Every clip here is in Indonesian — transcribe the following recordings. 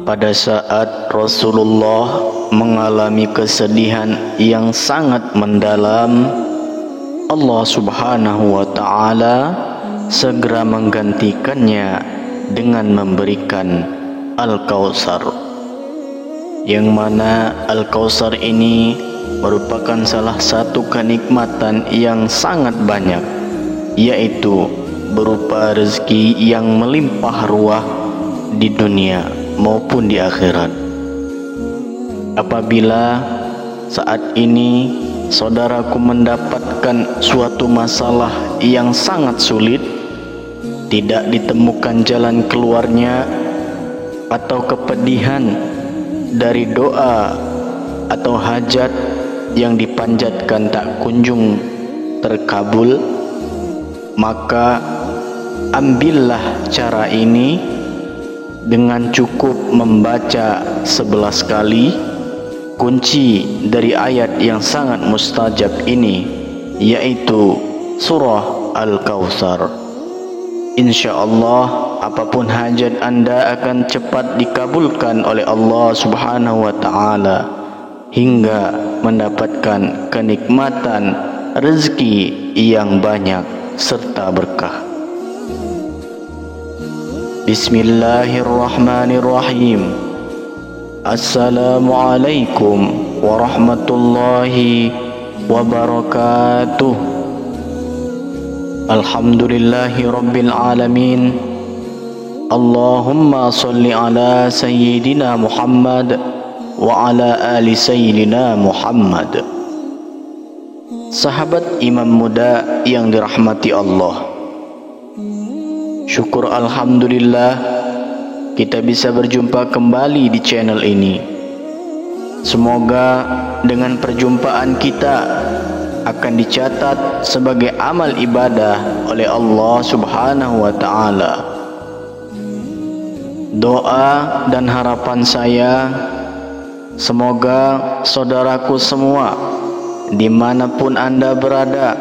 Pada saat Rasulullah mengalami kesedihan yang sangat mendalam, Allah Subhanahu wa Ta'ala segera menggantikannya dengan memberikan Al-Kautsar, yang mana Al-Kautsar ini merupakan salah satu kenikmatan yang sangat banyak, yaitu berupa rezeki yang melimpah ruah di dunia maupun di akhirat. Apabila saat ini saudaraku mendapatkan suatu masalah yang sangat sulit, tidak ditemukan jalan keluarnya, atau kepedihan dari doa atau hajat yang dipanjatkan tak kunjung terkabul, maka ambillah cara ini dengan cukup membaca 11 kali kunci dari ayat yang sangat mustajab ini, yaitu surah Al-Kautsar. InsyaAllah apapun hajat anda akan cepat dikabulkan oleh Allah Subhanahu wa Ta'ala hingga mendapatkan kenikmatan rezeki yang banyak serta berkah. Bismillahirrahmanirrahim. Assalamualaikum warahmatullahi wabarakatuh. Alhamdulillahi rabbil alamin. Allahumma salli ala sayyidina Muhammad wa ala ali sayyidina Muhammad. Sahabat imam muda yang dirahmati Allah, syukur alhamdulillah kita bisa berjumpa kembali di channel ini. Semoga dengan perjumpaan kita akan dicatat sebagai amal ibadah oleh Allah Subhanahu wa Ta'ala. Doa dan harapan saya, semoga saudaraku semua dimanapun anda berada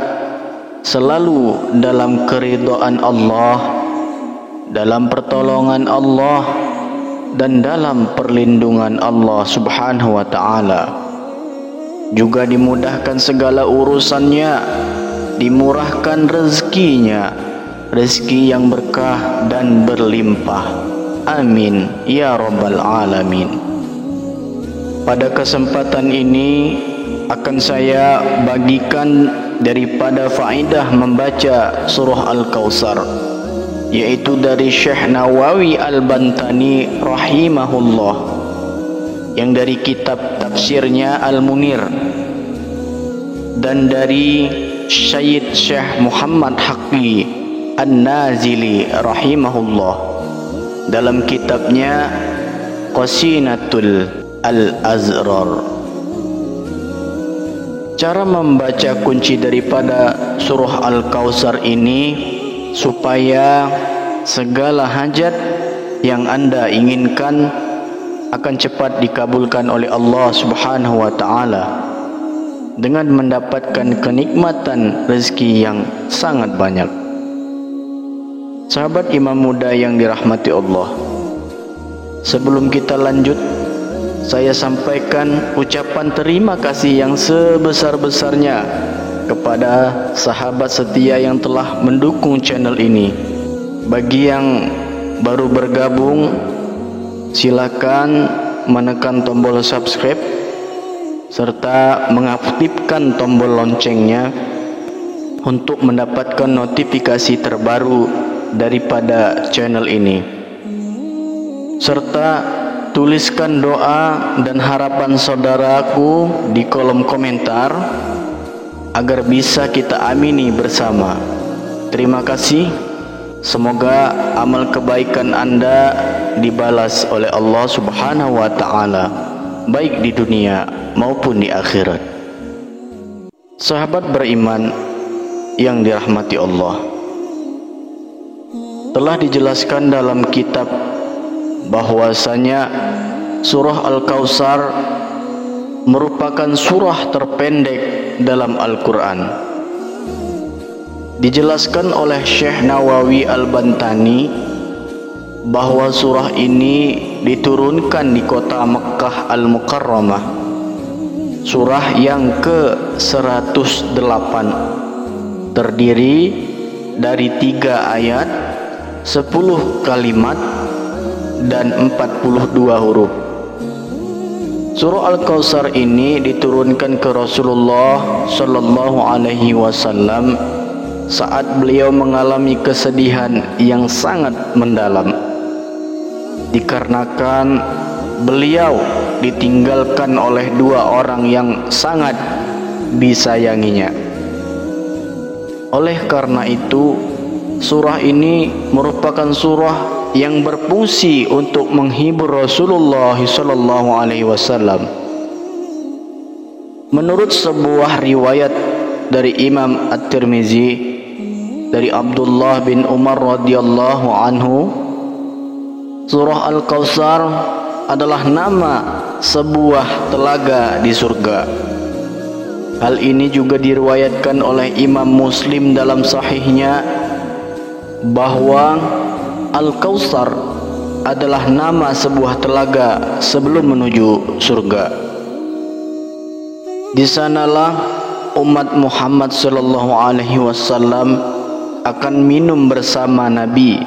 selalu dalam keridhaan Allah, dalam pertolongan Allah, dan dalam perlindungan Allah Subhanahu wa Ta'ala. Juga dimudahkan segala urusannya, dimurahkan rezekinya, rezeki yang berkah dan berlimpah. Amin ya rabbal alamin. Pada kesempatan ini akan saya bagikan daripada faedah membaca surah Al-Kautsar, yaitu dari Syekh Nawawi Al-Bantani rahimahullah, yang dari kitab tafsirnya Al-Munir, dan dari Syekh Muhammad Haqqi An-Nazili rahimahullah dalam kitabnya Qasinatul Al-Azrar. Cara membaca kunci daripada surah Al-Kautsar ini supaya segala hajat yang anda inginkan akan cepat dikabulkan oleh Allah Subhanahu wa Ta'ala dengan mendapatkan kenikmatan rezeki yang sangat banyak. Sahabat imam muda yang dirahmati Allah, sebelum kita lanjut, saya sampaikan ucapan terima kasih yang sebesar-besarnya kepada sahabat setia yang telah mendukung channel ini. Bagi yang baru bergabung, silakan menekan tombol subscribe serta mengaktifkan tombol loncengnya untuk mendapatkan notifikasi terbaru daripada channel ini, serta tuliskan doa dan harapan saudaraku di kolom komentar agar bisa kita amini bersama. Terima kasih. Semoga amal kebaikan anda dibalas oleh Allah Subhanahu wa Ta'ala, baik di dunia maupun di akhirat. Sahabat beriman yang dirahmati Allah, telah dijelaskan dalam kitab bahwasanya surah Al-Kautsar merupakan surah terpendek dalam Al-Quran. Dijelaskan oleh Syekh Nawawi Al-Bantani bahwa surah ini diturunkan di kota Mekkah Al-Mukarramah, surah yang ke-108, terdiri dari 3 ayat, 10 kalimat, dan 42 huruf. Surah Al-Kautsar ini diturunkan ke Rasulullah Sallallahu Alaihi Wasallam saat beliau mengalami kesedihan yang sangat mendalam, dikarenakan beliau ditinggalkan oleh 2 orang yang sangat disayanginya. Oleh karena itu, surah ini merupakan surah yang berfungsi untuk menghibur Rasulullah sallallahu alaihi wasallam. Menurut sebuah riwayat dari Imam At-Tirmizi dari Abdullah bin Umar radhiyallahu anhu, surah Al-Kautsar adalah nama sebuah telaga di surga. Hal ini juga diriwayatkan oleh Imam Muslim dalam sahihnya bahwa Al-Kautsar adalah nama sebuah telaga sebelum menuju surga. Di sanalah umat Muhammad sallallahu alaihi wasallam akan minum bersama Nabi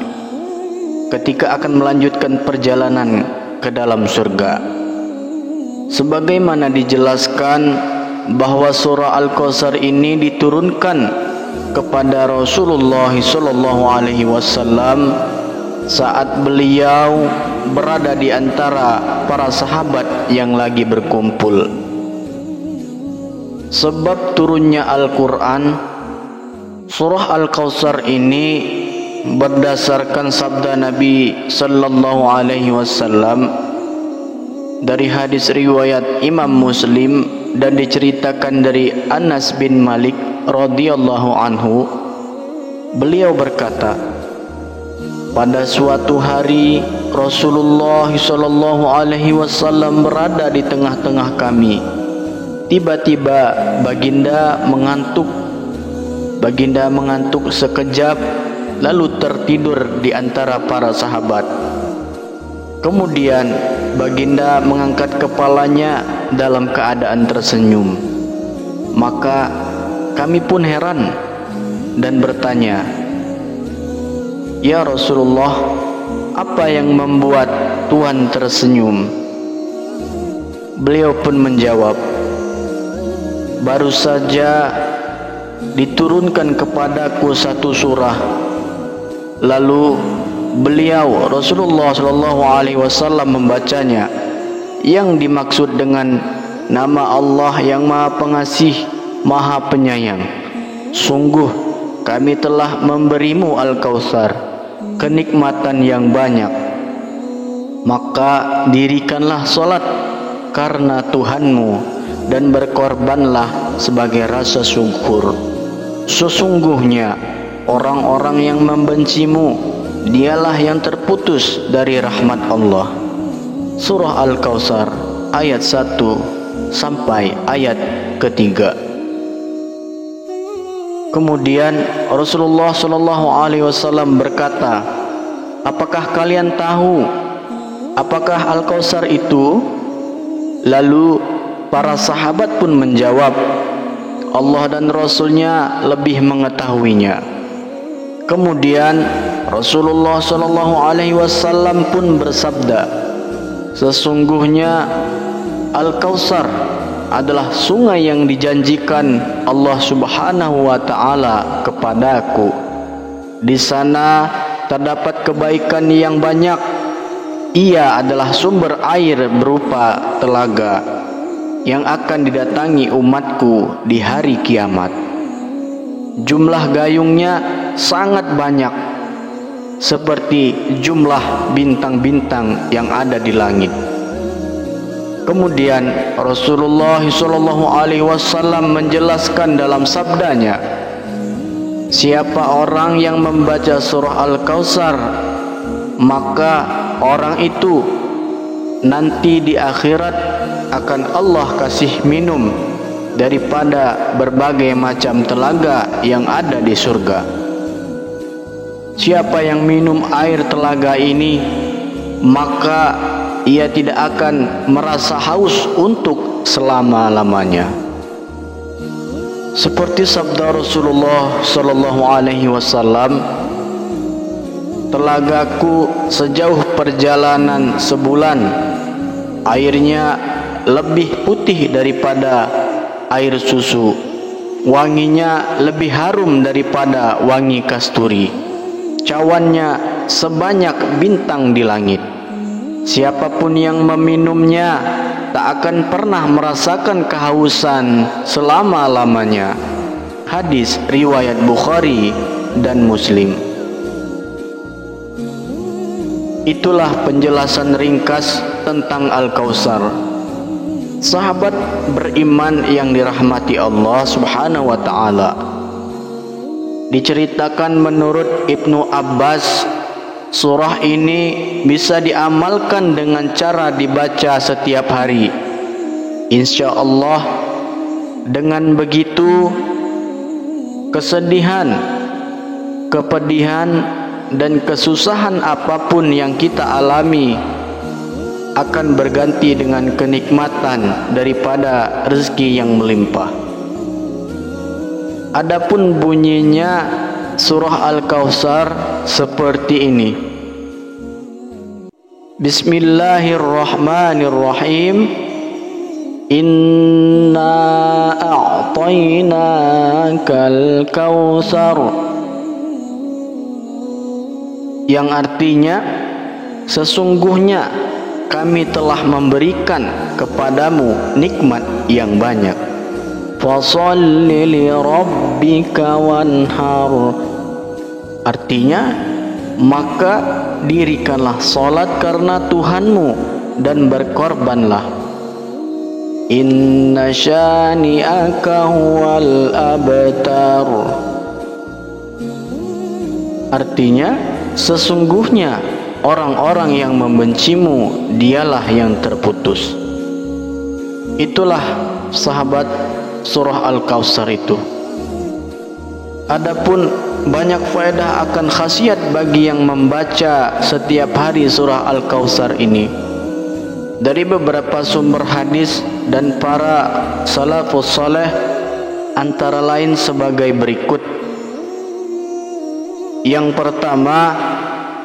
ketika akan melanjutkan perjalanan ke dalam surga. Sebagaimana dijelaskan bahwa surah Al-Kautsar ini diturunkan kepada Rasulullah sallallahu alaihi wasallam saat beliau berada di antara para sahabat yang lagi berkumpul. Sebab turunnya Al-Quran, surah Al-Kautsar ini berdasarkan sabda Nabi sallallahu alaihi wasallam dari hadis riwayat Imam Muslim, dan diceritakan dari Anas bin Malik radhiyallahu anhu. Beliau berkata, pada suatu hari Rasulullah sallallahu alaihi wasallam berada di tengah-tengah kami. Tiba-tiba baginda mengantuk. Baginda mengantuk sekejap lalu tertidur di antara para sahabat. Kemudian baginda mengangkat kepalanya dalam keadaan tersenyum. Maka kami pun heran dan bertanya, "Ya Rasulullah, apa yang membuat Tuhan tersenyum?" Beliau pun menjawab, "Baru saja diturunkan kepadaku satu surah." Lalu beliau Rasulullah sallallahu alaihi wasallam membacanya, yang dimaksud dengan nama Allah yang Maha Pengasih, Maha Penyayang. Sungguh kami telah memberimu Al-Kautsar, kenikmatan yang banyak. Maka dirikanlah salat karena Tuhanmu dan berkorbanlah sebagai rasa syukur. Sesungguhnya orang-orang yang membencimu, dialah yang terputus dari rahmat Allah. Surah Al-Kautsar ayat 1 sampai ayat ketiga. Kemudian Rasulullah sallallahu alaihi wasallam berkata, "Apakah kalian tahu apakah Al-Kautsar itu?" Lalu para sahabat pun menjawab, "Allah dan Rasulnya lebih mengetahuinya." Kemudian Rasulullah sallallahu alaihi wasallam pun bersabda, "Sesungguhnya Al-Kautsar adalah sungai yang dijanjikan Allah Subhanahu wa taala kepadaku. Di sana terdapat kebaikan yang banyak. Ia adalah sumber air berupa telaga yang akan didatangi umatku di hari kiamat. Jumlah gayungnya sangat banyak, seperti jumlah bintang-bintang yang ada di langit." Kemudian Rasulullah sallallahu alaihi wasallam menjelaskan dalam sabdanya, "Siapa orang yang membaca surah Al-Kautsar, maka orang itu nanti di akhirat akan Allah kasih minum daripada berbagai macam telaga yang ada di surga. Siapa yang minum air telaga ini, maka ia tidak akan merasa haus untuk selama-lamanya. Seperti sabda Rasulullah sallallahu alaihi wasallam, telagaku sejauh perjalanan sebulan, airnya lebih putih daripada air susu, wanginya lebih harum daripada wangi kasturi, cawannya sebanyak bintang di langit. Siapapun yang meminumnya tak akan pernah merasakan kehausan selama-lamanya. Hadis riwayat Bukhari dan Muslim. Itulah penjelasan ringkas tentang Al-Kautsar. Sahabat beriman yang dirahmati Allah Subhanahu wa taala, diceritakan menurut Ibnu Abbas, surah ini bisa diamalkan dengan cara dibaca setiap hari. Insya Allah, dengan begitu kesedihan, kepedihan, dan kesusahan apapun yang kita alami akan berganti dengan kenikmatan daripada rezeki yang melimpah. Adapun bunyinya surah Al-Kautsar seperti ini. Bismillahirrahmanirrahim. Inna a'tainakal kautsar. Yang artinya, sesungguhnya kami telah memberikan kepadamu nikmat yang banyak. Fasholli li rabbika wanhar. Artinya, maka dirikanlah salat karena Tuhanmu dan berkorbanlah. Inna syani'aka huwal abtar. Artinya, sesungguhnya orang-orang yang membencimu dialah yang terputus. Itulah sahabat surah Al-Kautsar itu. Adapun banyak faedah akan khasiat bagi yang membaca setiap hari surah Al-Kautsar ini dari beberapa sumber hadis dan para salafus saleh, antara lain sebagai berikut. Yang pertama,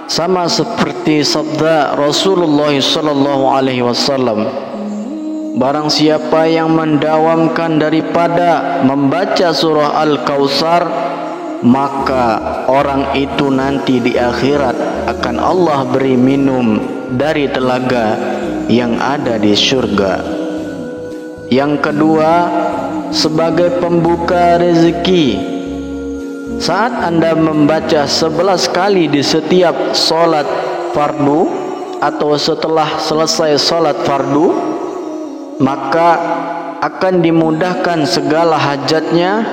sama seperti sabda Rasulullah sallallahu alaihi wasallam, barang siapa yang mendawamkan daripada membaca surah Al-Kautsar, maka orang itu nanti di akhirat akan Allah beri minum dari telaga yang ada di surga. Yang kedua, sebagai pembuka rezeki. Saat Anda membaca 11 kali di setiap solat fardu atau setelah selesai solat fardu, maka akan dimudahkan segala hajatnya,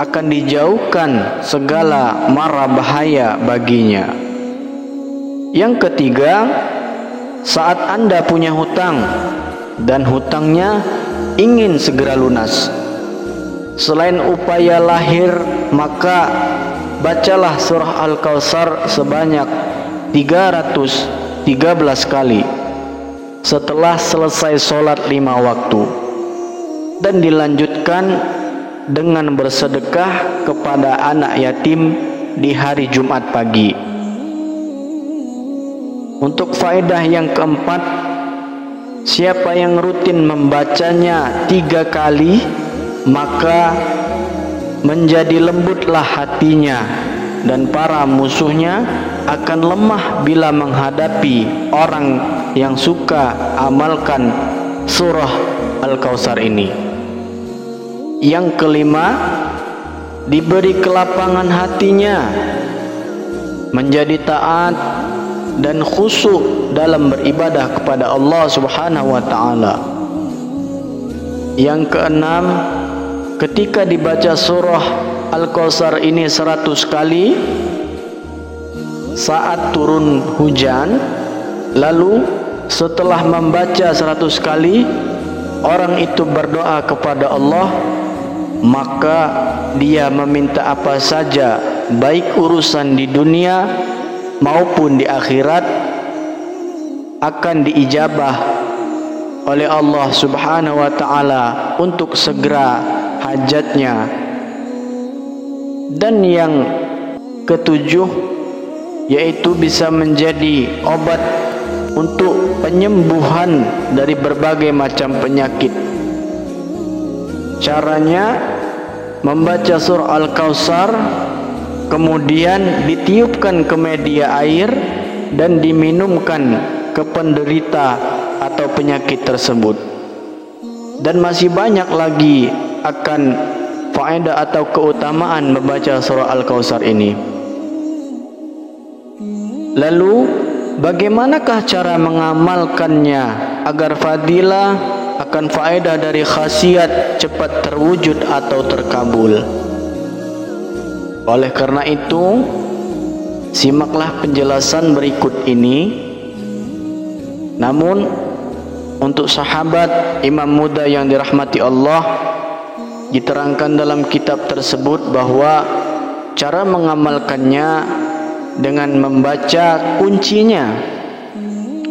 akan dijauhkan segala mara bahaya baginya. Yang ketiga, saat Anda punya hutang dan hutangnya ingin segera lunas, selain upaya lahir, maka bacalah surah Al-Kautsar sebanyak 313 kali setelah selesai sholat 5 waktu, dan dilanjutkan dengan bersedekah kepada anak yatim di hari Jumat pagi. Untuk faedah yang keempat, siapa yang rutin membacanya 3 kali, maka menjadi lembutlah hatinya, dan para musuhnya akan lemah bila menghadapi orang yang suka amalkan surah Al-Kautsar ini. Yang kelima, diberi kelapangan hatinya, menjadi taat dan khusyuk dalam beribadah kepada Allah Subhanahu wa taala. Yang keenam, ketika dibaca surah Al-Kautsar ini 100 kali saat turun hujan, lalu setelah membaca 100 kali orang itu berdoa kepada Allah, maka dia meminta apa saja, baik urusan di dunia maupun di akhirat, akan diijabah oleh Allah Subhanahu wa ta'ala untuk segera hajatnya. Dan yang ketujuh, yaitu bisa menjadi obat untuk penyembuhan dari berbagai macam penyakit. Caranya membaca surah Al-Kautsar, kemudian ditiupkan ke media air dan diminumkan ke penderita atau penyakit tersebut. Dan masih banyak lagi akan faedah atau keutamaan membaca surah Al-Kautsar ini. Lalu bagaimanakah cara mengamalkannya agar fadilah akan faedah dari khasiat cepat terwujud atau terkabul? Oleh karena itu, simaklah penjelasan berikut ini. Namun untuk sahabat imam muda yang dirahmati Allah, diterangkan dalam kitab tersebut bahwa cara mengamalkannya dengan membaca kuncinya,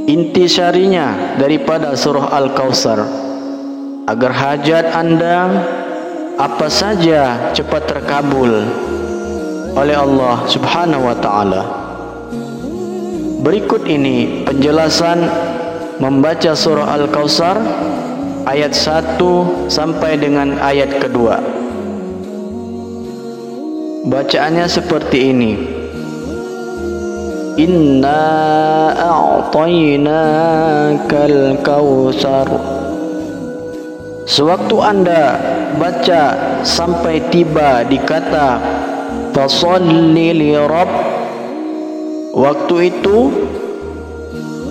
intisarinya daripada surah Al-Kautsar, agar hajat Anda apa saja cepat terkabul oleh Allah Subhanahu wa ta'ala. Berikut ini penjelasan membaca surah Al-Kautsar ayat 1 sampai dengan ayat kedua. Bacaannya seperti ini. Inna a'tainakal kautsar. Sewaktu Anda baca sampai tiba di kata fasholli li rabb, waktu itu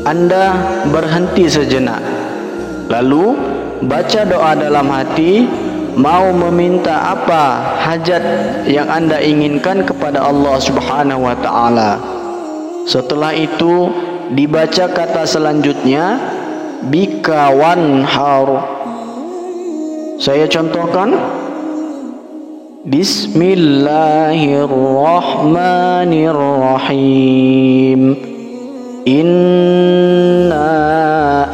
Anda berhenti sejenak, lalu baca doa dalam hati, mau meminta apa hajat yang Anda inginkan kepada Allah Subhanahu wa ta'ala. Setelah itu dibaca kata selanjutnya, bika wanhar. Saya contohkan. Bismillahirrahmanirrahim. Inna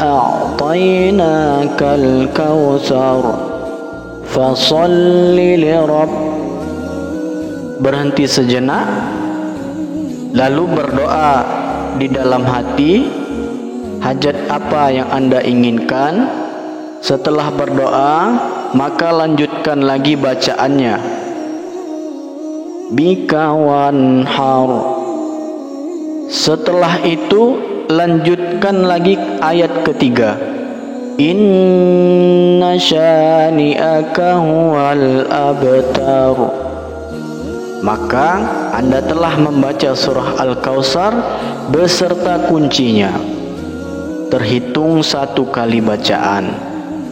a'tainakal kautsar fasholli li rabb. Berhenti sejenak, lalu berdoa di dalam hati hajat apa yang Anda inginkan. Setelah berdoa, maka lanjutkan lagi bacaannya, bika wanhar. Setelah itu lanjutkan lagi ayat ketiga, inna syani'aka huwal abtar. Maka Anda telah membaca surah Al-Kautsar beserta kuncinya. Terhitung 1 kali bacaan.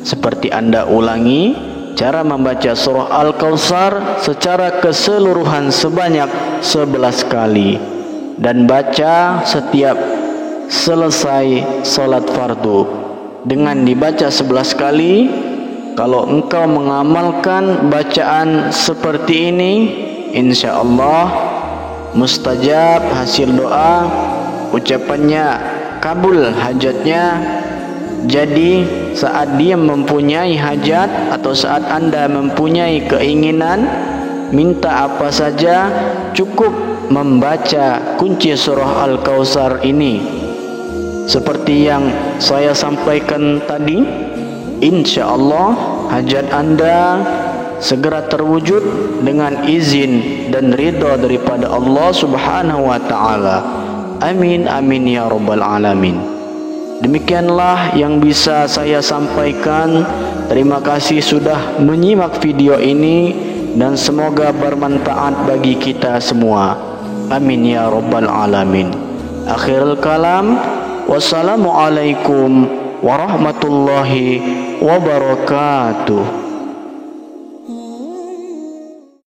Seperti Anda ulangi cara membaca surah Al-Kautsar secara keseluruhan sebanyak 11 kali. Dan baca setiap selesai salat fardu. Dengan dibaca 11 kali, kalau engkau mengamalkan bacaan seperti ini, insya Allah mustajab hasil doa, ucapannya kabul hajatnya. Jadi saat dia mempunyai hajat atau saat Anda mempunyai keinginan minta apa saja, cukup membaca kunci surah Al-Kautsar ini. Seperti yang saya sampaikan tadi, insya Allah hajat Anda segera terwujud dengan izin dan ridha daripada Allah Subhanahu wa ta'ala. Amin amin ya rabbal alamin. Demikianlah yang bisa saya sampaikan. Terima kasih sudah menyimak video ini dan semoga bermanfaat bagi kita semua. Amin ya rabbal alamin. Akhirul kalam, wassalamualaikum warahmatullahi wabarakatuh.